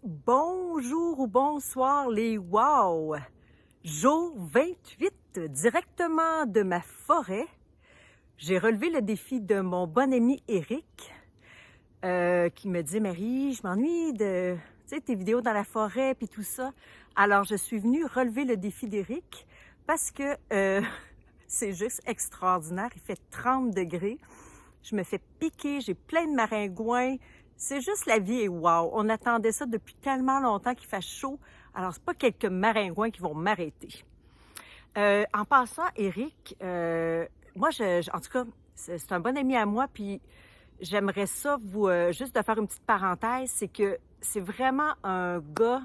Bonjour ou bonsoir les wow! Jour 28, directement de ma forêt. J'ai relevé le défi de mon bon ami Eric, qui me dit « Marie, je m'ennuie de tes vidéos dans la forêt puis tout ça. » Alors, je suis venue relever le défi d'Eric parce que c'est juste extraordinaire. Il fait 30 degrés. Je me fais piquer, j'ai plein de maringouins. C'est juste la vie est wow. On attendait ça depuis tellement longtemps qu'il fasse chaud. Alors, c'est pas quelques maringouins qui vont m'arrêter. En passant, Eric, moi, en tout cas, c'est un bon ami à moi, puis j'aimerais ça vous, juste de faire une petite parenthèse, c'est que c'est vraiment un gars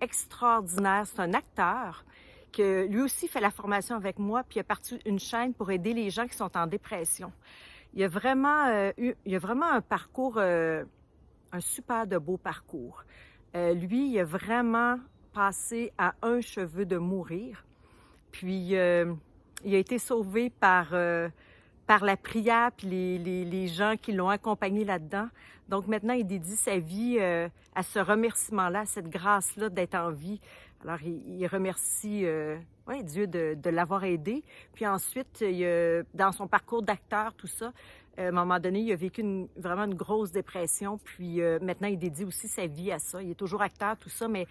extraordinaire. C'est un acteur que lui aussi fait la formation avec moi, puis il a parti une chaîne pour aider les gens qui sont en dépression. Il a vraiment un parcours, un super de beau parcours. Lui, il a vraiment passé à un cheveu de mourir. Puis, il a été sauvé par la prière puis les gens qui l'ont accompagné là-dedans. Donc maintenant, il dédie sa vie à ce remerciement-là, à cette grâce-là d'être en vie. Alors, il remercie Dieu de l'avoir aidé. Puis ensuite, dans son parcours d'acteur, tout ça, à un moment donné, il a vécu vraiment une grosse dépression. Puis maintenant, il dédie aussi sa vie à ça. Il est toujours acteur, tout ça, mais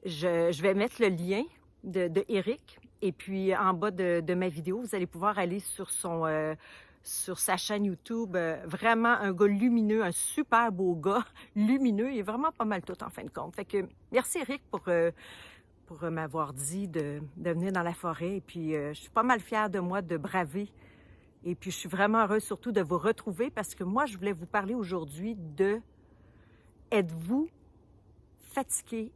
je vais mettre le lien de Eric. Et puis, en bas de ma vidéo, vous allez pouvoir aller sur sa chaîne YouTube. Vraiment un gars lumineux, un super beau gars lumineux. Il est vraiment pas mal tout en fin de compte. Fait que merci Eric pour m'avoir dit de venir dans la forêt. Et puis, je suis pas mal fière de moi de braver. Et puis, je suis vraiment heureuse surtout de vous retrouver parce que moi, je voulais vous parler aujourd'hui de êtes-vous fatigué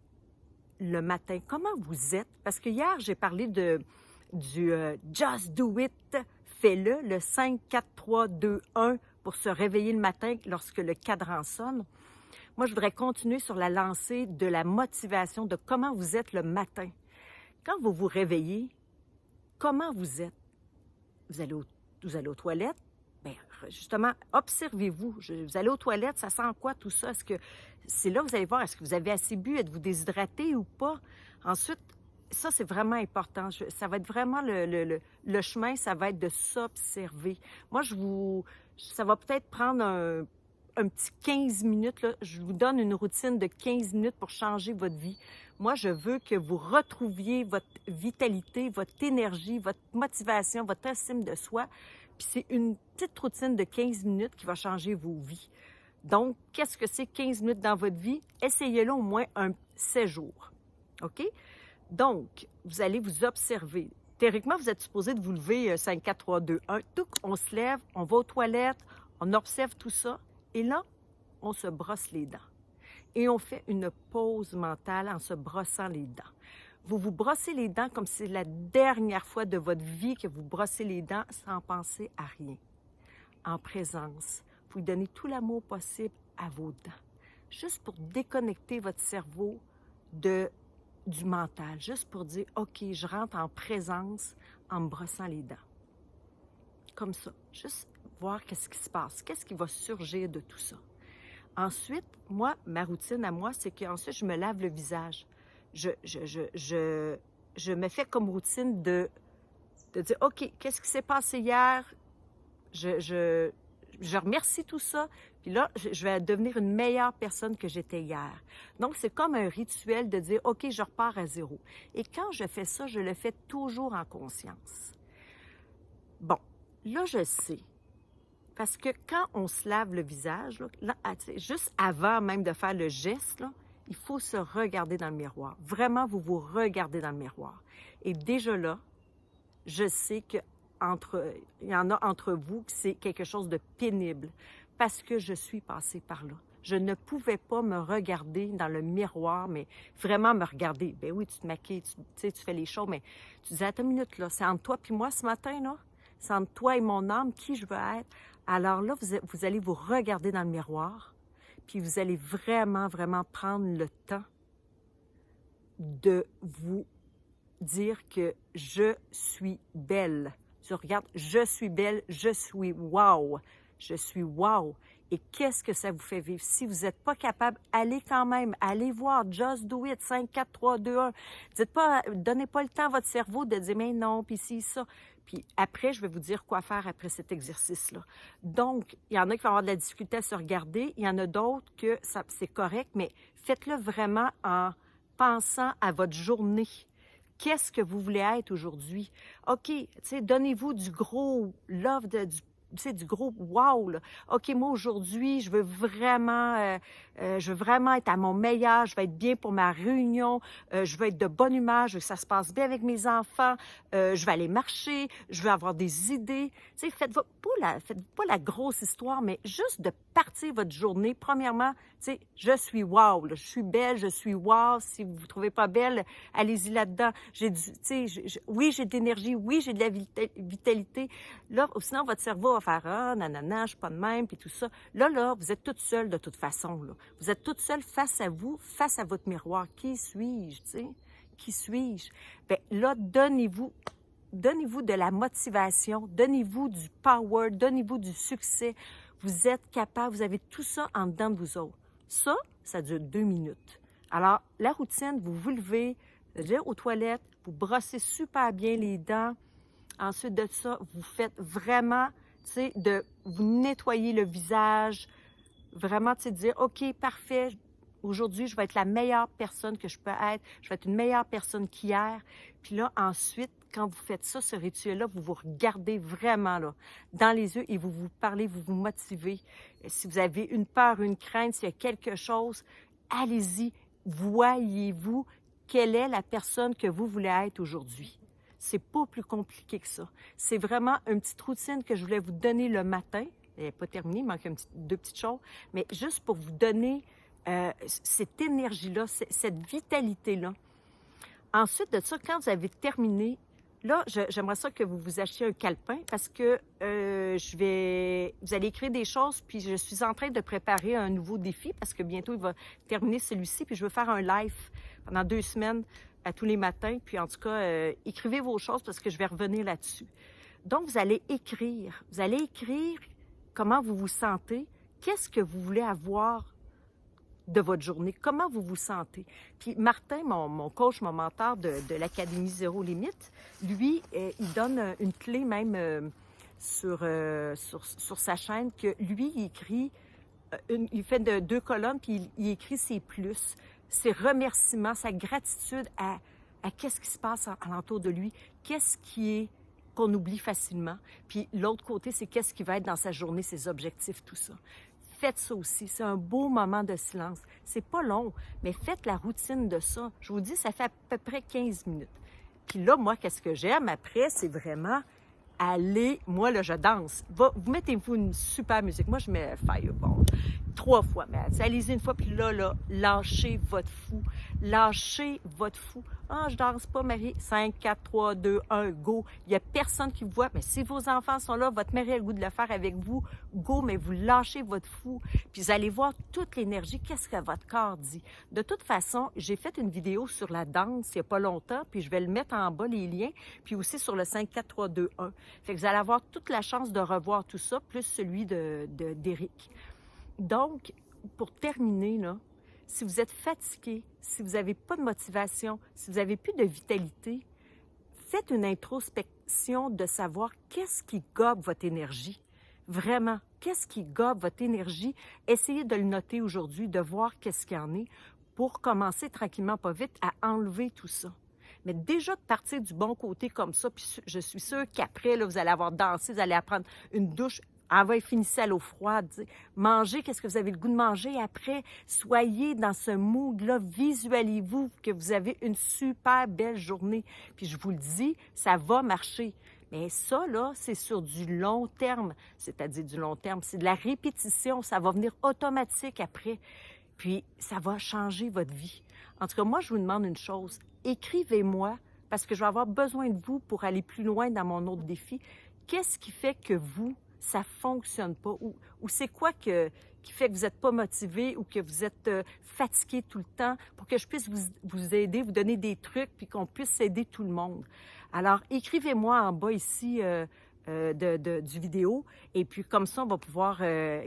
le matin? Comment vous êtes? Parce que hier, j'ai parlé du Just Do It, fais-le, le 5, 4, 3, 2, 1 pour se réveiller le matin lorsque le cadran sonne. Moi, je voudrais continuer sur la lancée de la motivation, de comment vous êtes le matin. Quand vous vous réveillez, comment vous êtes? Vous allez aux toilettes? Bien, justement, observez-vous. Vous allez aux toilettes, ça sent quoi tout ça? Est-ce que c'est là que vous allez voir, est-ce que vous avez assez bu? Êtes-vous déshydraté ou pas? Ensuite, ça, c'est vraiment important. Ça va être vraiment le chemin, ça va être de s'observer. Moi, ça va peut-être prendre un petit 15 minutes. Là. Je vous donne une routine de 15 minutes pour changer votre vie. Moi, je veux que vous retrouviez votre vitalité, votre énergie, votre motivation, votre estime de soi. Puis c'est une petite routine de 15 minutes qui va changer vos vies. Donc, qu'est-ce que c'est 15 minutes dans votre vie? Essayez-le au moins 7 jours. OK? Donc, vous allez vous observer. Théoriquement, vous êtes supposé de vous lever 5, 4, 3, 2, 1. Tout, on se lève, on va aux toilettes, on observe tout ça. Et là, on se brosse les dents. Et on fait une pause mentale en se brossant les dents. Vous vous brossez les dents comme si c'est la dernière fois de votre vie que vous brossez les dents sans penser à rien. En présence, vous donnez tout l'amour possible à vos dents. Juste pour déconnecter votre cerveau du mental. Juste pour dire, OK, je rentre en présence en me brossant les dents. Comme ça. Juste voir qu'est-ce qui se passe. Qu'est-ce qui va surgir de tout ça. Ensuite, moi, ma routine à moi, c'est qu'ensuite, je me lave le visage. Je me fais comme routine de dire, OK, qu'est-ce qui s'est passé hier? Je remercie tout ça. Puis là, je vais devenir une meilleure personne que j'étais hier. Donc, c'est comme un rituel de dire, OK, je repars à zéro. Et quand je fais ça, je le fais toujours en conscience. Bon, là, je sais. Parce que quand on se lave le visage, là, juste avant même de faire le geste, là, il faut se regarder dans le miroir. Vraiment, vous vous regardez dans le miroir. Et déjà là, je sais qu'il y en a entre vous que c'est quelque chose de pénible parce que je suis passée par là. Je ne pouvais pas me regarder dans le miroir, mais vraiment me regarder. Ben oui, tu te maquilles, tu fais les choses, mais tu dis, attends une minute, là, c'est entre toi et moi ce matin, là. C'est entre toi et mon âme, qui je veux être. Alors là, vous allez vous regarder dans le miroir, puis vous allez vraiment, vraiment prendre le temps de vous dire que je suis belle. Tu regardes, je suis belle, je suis wow. Je suis wow. et qu'est-ce que ça vous fait vivre. Si vous n'êtes pas capable, allez quand même, allez voir, just do it, 5, 4, 3, 2, 1. Dites pas, donnez pas le temps à votre cerveau de dire, mais non, puis ci, ça. Puis après, je vais vous dire quoi faire après cet exercice-là. Donc, il y en a qui vont avoir de la difficulté à se regarder, il y en a d'autres que c'est correct, mais faites-le vraiment en pensant à votre journée. Qu'est-ce que vous voulez être aujourd'hui? OK, tu sais, donnez-vous du gros love, du gros wow, là. OK, moi, aujourd'hui, je veux vraiment être à mon meilleur, je veux être bien pour ma réunion, je veux être de bonne humeur, je veux que ça se passe bien avec mes enfants, je vais aller marcher, je veux avoir des idées. Tu sais, faites pas la grosse histoire, mais juste de partir votre journée. Premièrement, tu sais, je suis wow, là, je suis belle, je suis wow. Si vous ne vous trouvez pas belle, allez-y là-dedans. Oui, j'ai de l'énergie, oui, j'ai de la vitalité. Là, sinon, votre cerveau va faire « Ah, nanana, je suis pas de même », puis tout ça. Là, vous êtes toute seule de toute façon, là. Vous êtes toute seule face à vous, face à votre miroir. Qui suis-je, tu sais? Qui suis-je? Bien, là, donnez-vous de la motivation, donnez-vous du power, donnez-vous du succès. Vous êtes capable, vous avez tout ça en dedans de vous autres. Ça dure 2 minutes. Alors, la routine, vous vous levez, vous allez aux toilettes, vous brossez super bien les dents. Ensuite de ça, vous faites vraiment, tu sais, de vous nettoyer le visage, vraiment, tu sais, de dire, OK, parfait, aujourd'hui, je vais être la meilleure personne que je peux être, je vais être une meilleure personne qu'hier. Puis là, ensuite, quand vous faites ça, ce rituel-là, vous vous regardez vraiment là, dans les yeux et vous vous parlez, vous vous motivez. Si vous avez une peur, une crainte, s'il y a quelque chose, allez-y, voyez-vous quelle est la personne que vous voulez être aujourd'hui. C'est pas plus compliqué que ça. C'est vraiment une petite routine que je voulais vous donner le matin. Elle n'est pas terminée, il manque deux petites choses, mais juste pour vous donner cette énergie-là, cette vitalité-là. Ensuite de ça, quand vous avez terminé, là, j'aimerais ça que vous vous achetiez un calepin parce que vous allez écrire des choses, puis je suis en train de préparer un nouveau défi parce que bientôt, il va terminer celui-ci, puis je veux faire un live pendant 2 semaines à tous les matins. Puis en tout cas, écrivez vos choses parce que je vais revenir là-dessus. Donc, vous allez écrire comment vous vous sentez, qu'est-ce que vous voulez avoir de votre journée, comment vous vous sentez. Puis Martin, mon coach, mon mentor de l'Académie Zéro Limite, lui, il donne une clé même sur sa chaîne que lui, il écrit, il fait 2 colonnes, puis il écrit ses plus, ses remerciements, sa gratitude à qu'est-ce qui se passe alentour de lui, qu'est-ce qui est qu'on oublie facilement. Puis l'autre côté, c'est qu'est-ce qui va être dans sa journée, ses objectifs, tout ça. Faites ça aussi. C'est un beau moment de silence. C'est pas long, mais faites la routine de ça. Je vous dis, ça fait à peu près 15 minutes. Puis là, moi, qu'est-ce que j'aime après, c'est vraiment aller... Moi, là, je danse. Vous mettez-vous une super musique. Moi, je mets Fireball 3 fois. Mais allez-y une fois, puis là, lâchez votre fou. Lâchez votre fou. Ah, je danse pas, Marie. 5, 4, 3, 2, 1, go. Il n'y a personne qui vous voit. Mais si vos enfants sont là, votre mère a le goût de le faire avec vous, go, mais vous lâchez votre fou. Puis vous allez voir toute l'énergie. Qu'est-ce que votre corps dit? De toute façon, j'ai fait une vidéo sur la danse il n'y a pas longtemps, puis je vais le mettre en bas, les liens, puis aussi sur le 5, 4, 3, 2, 1. Fait que vous allez avoir toute la chance de revoir tout ça, plus celui d'Éric. Donc, pour terminer, là, si vous êtes fatigué, si vous n'avez pas de motivation, si vous n'avez plus de vitalité, faites une introspection de savoir qu'est-ce qui gobe votre énergie. Vraiment, qu'est-ce qui gobe votre énergie? Essayez de le noter aujourd'hui, de voir qu'est-ce qu'il y en est pour commencer tranquillement, pas vite, à enlever tout ça. Mais déjà de partir du bon côté comme ça, puis je suis sûre qu'après, là, vous allez avoir dansé, vous allez prendre une douche. Finissez à l'eau froide. Mangez, qu'est-ce que vous avez le goût de manger après? Soyez dans ce mood-là. Visualisez-vous que vous avez une super belle journée. Puis je vous le dis, ça va marcher. Mais ça, là, c'est sur du long terme. C'est-à-dire du long terme, c'est de la répétition. Ça va venir automatique après. Puis ça va changer votre vie. En tout cas, moi, je vous demande une chose. Écrivez-moi, parce que je vais avoir besoin de vous pour aller plus loin dans mon autre défi. Qu'est-ce qui fait que vous, ça fonctionne pas? Ou c'est quoi qui fait que vous n'êtes pas motivé ou que vous êtes fatigué tout le temps pour que je puisse vous aider, vous donner des trucs puis qu'on puisse aider tout le monde. Alors, écrivez-moi en bas ici du vidéo. Et puis, comme ça, on va pouvoir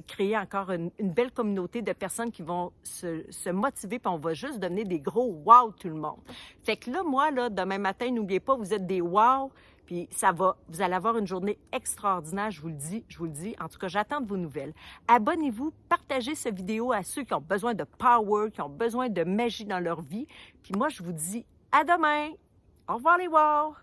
créer encore une belle communauté de personnes qui vont se motiver, puis on va juste devenir des gros wow tout le monde. Fait que là, moi, là, demain matin, n'oubliez pas, vous êtes des wow, puis vous allez avoir une journée extraordinaire, je vous le dis. En tout cas, j'attends de vos nouvelles. Abonnez-vous, partagez cette vidéo à ceux qui ont besoin de power, qui ont besoin de magie dans leur vie. Puis moi, je vous dis à demain. Au revoir les wow!